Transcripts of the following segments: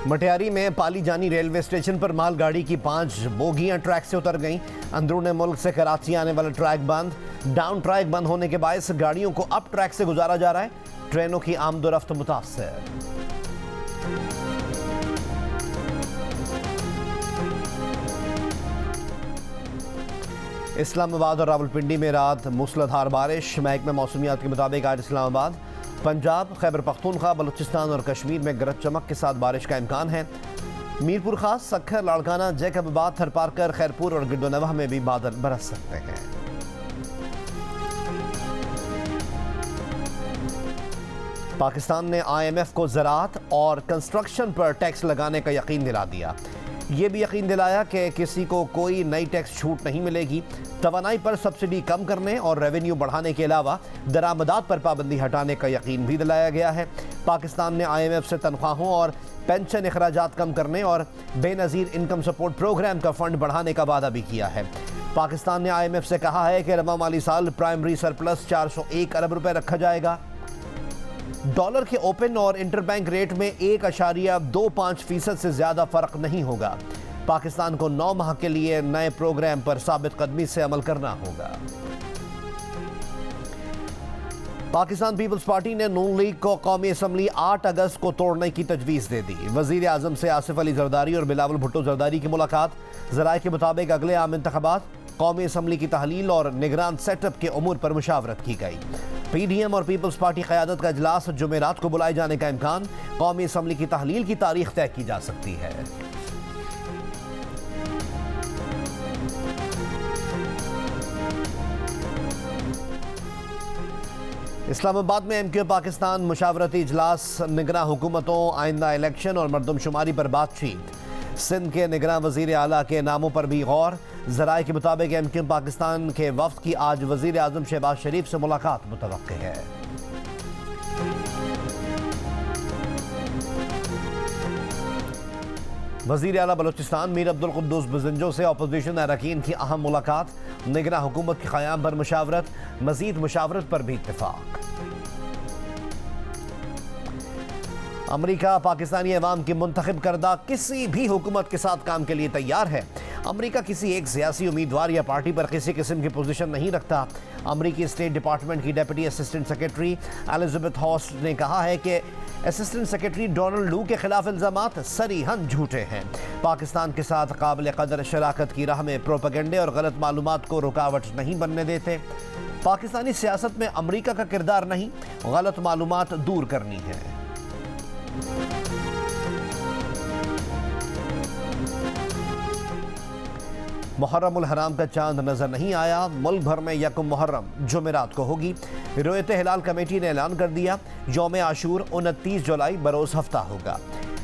मटियारी में पाली जानी railway station पर मालगाड़ी की 5 बोगियां ट्रैक से उतर गईं। अंदरून मुल्क से कराची आने वाला ट्रैक बंद। डाउन ट्रैक बंद होने के बायस गाड़ियों को अप ट्रैक से गुजारा जा रहा है। ट्रेनों की आमदोरफ्त मुतासर। इस्लामाबाद और रावलपिंडी में रात मूसलाधार बारिश। महकमा मौसमियात के मुताबिक आज इस्लामाबाद, पंजाब, खैबर पख्तूनख्वा, बलूचिस्तान और कश्मीर में गरज चमक के साथ बारिश का इम्कान है। मीरपुर खास, सक्खर, लाड़काना, जैकबाबाद, थरपारकर, खैरपुर और गिड्डोनवाह में भी बादल बरस सकते हैं। पाकिस्तान ने IMF को ज़राअत और कंस्ट्रक्शन पर टैक्स लगाने का यकीन दिला दिया। ये भी यकीन दिलाया कि किसी को कोई नई टैक्स छूट नहीं मिलेगी। तवानाई पर सब्सिडी कम करने और रेवेन्यू बढ़ाने के अलावा दरामदात पर पाबंदी हटाने का यकीन भी दिलाया गया है। पाकिस्तान ने IMF से तनख्वाहों और पेंशन अखराजात कम करने और बेनज़ीर इनकम सपोर्ट प्रोग्राम का फंड बढ़ाने का वादा भी किया है। पाकिस्तान ने IMF से कहा है कि रवा माली साल प्राइमरी सरप्लस 401 अरब रुपए रखा जाएगा। डॉलर के ओपन और इंटरबैंक रेट में 1.25% से ज्यादा फर्क नहीं होगा। पाकिस्तान को 9 माह के लिए नए प्रोग्राम पर साबित कदमी से अमल करना होगा। पाकिस्तान पीपल्स पार्टी ने नून लीग को कौमी असम्बली 8 अगस्त को तोड़ने की तजवीज़ दे दी। वज़ीर आज़म से आसिफ अली जरदारी और बिलावल भुट्टो जरदारी की मुलाकात। ज़राए के मुताबिक अगले आम इंतखाबात, कौमी असम्बली की तहलील और निगरान सेटअप के उमूर पर मुशावरत की गई। PDM और पीपल्स पार्टी क़यादत का इजलास जुमेरात को बुलाए जाने का इम्कान। कौमी असम्बली की तहलील की तारीख तय की जा सकती है। इस्लामाबाद में MQ पाकिस्तान मुशावरती इजलास, निगरान हुकूमतों, आइंदा इलेक्शन और मरदमशुमारी पर बातचीत। सिंध के निगरान वज़ीर आला के नामों पर भी गौर। ज़राए के मुताबिक MQ पाकिस्तान के वफ्द की आज वज़ीर आज़म शहबाज शरीफ से मुलाकात मुतवक्किह है। वज़ीर आला बलूचिस्तान मीर अब्दुल कुद्दूस बज़ंजो से अपोजिशन अरकान की अहम मुलाकात। निगरान हुकूमत के क़याम पर मुशावरत, मज़ीद मुशावरत पर भी इत्तेफाक। अमरीका पाकिस्तानी अवाम की मुंतखब करदा किसी भी हुकूमत के साथ काम के लिए तैयार है। अमरीका किसी एक सियासी उम्मीदवार या पार्टी पर किसी किस्म की पोजीशन नहीं रखता। अमरीकी स्टेट डिपार्टमेंट की deputy assistant secretary Elizabeth host ने कहा है कि असिस्टेंट सेक्रेटरी डोनाल्ड लू के खिलाफ इल्जामात सरीहन झूठे हैं। पाकिस्तान के साथ काबिल कदर शराकत की राह में प्रोपेगेंडे और गलत मालूमात को रुकावट नहीं बनने देते। पाकिस्तानी सियासत में अमरीका का किरदार नहीं, गलत मालूमात दूर करनी है। मुहर्रम उल हराम का चांद नजर नहीं आया। मुल्क भर में यकुम मुहर्रम जुमेरात को होगी। रोयत हिलाल कमेटी ने ऐलान कर दिया, यौम आशूर 29 जुलाई बरोज़ हफ्ता होगा।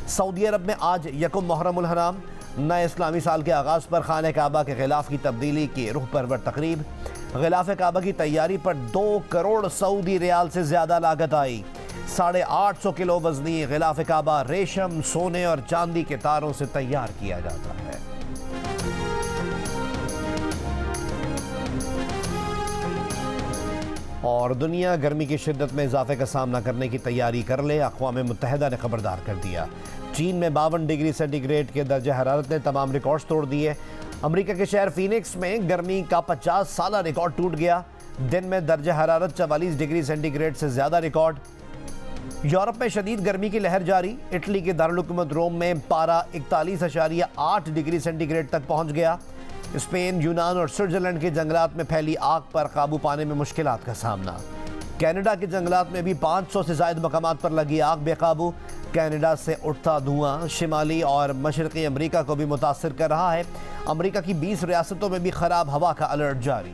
सऊदी अरब में आज यकुम मुहर्रम उल हराम, नए इस्लामी साल के आगाज़ पर खाने काबा के गिलाफ की तब्दीली की रूह परवर तकरीब। गिलाफ काबा की तैयारी पर 2 करोड़ सऊदी रियाल से ज़्यादा लागत आई। 850 किलो वजनी गिलाफ काबा रेशम, सोने और चांदी के तारों से तैयार किया जाता है। और दुनिया गर्मी की शिद्दत में इजाफे का सामना करने की तैयारी कर ले, अक़वाम मुत्तहिदा ने खबरदार कर दिया। चीन में 52 डिग्री सेंटीग्रेड के दर्जे हरारत ने तमाम रिकॉर्ड्स तोड़ दिए। अमेरिका के शहर फिनिक्स में गर्मी का 50 साला रिकॉर्ड टूट गया। दिन में दर्जे हरारत 44 डिग्री सेंटीग्रेड से ज़्यादा रिकॉर्ड। यूरोप में शदीद गर्मी की लहर जारी। इटली के दारुल हुकूमत रोम में पारा 41.8 डिग्री सेंटीग्रेड तक पहुँच गया। स्पेन, यूनान और स्विट्जरलैंड के जंगलात में फैली आग पर काबू पाने में मुश्किलात का सामना। कनाडा के जंगलात में भी 500 से ज़ायद मकामात पर लगी आग बेकाबू। कनाडा से उठता धुआं शिमाली और मशरक़ी अमरीका को भी मुतासिर कर रहा है। अमरीका की 20 रियासतों में भी ख़राब हवा का अलर्ट जारी।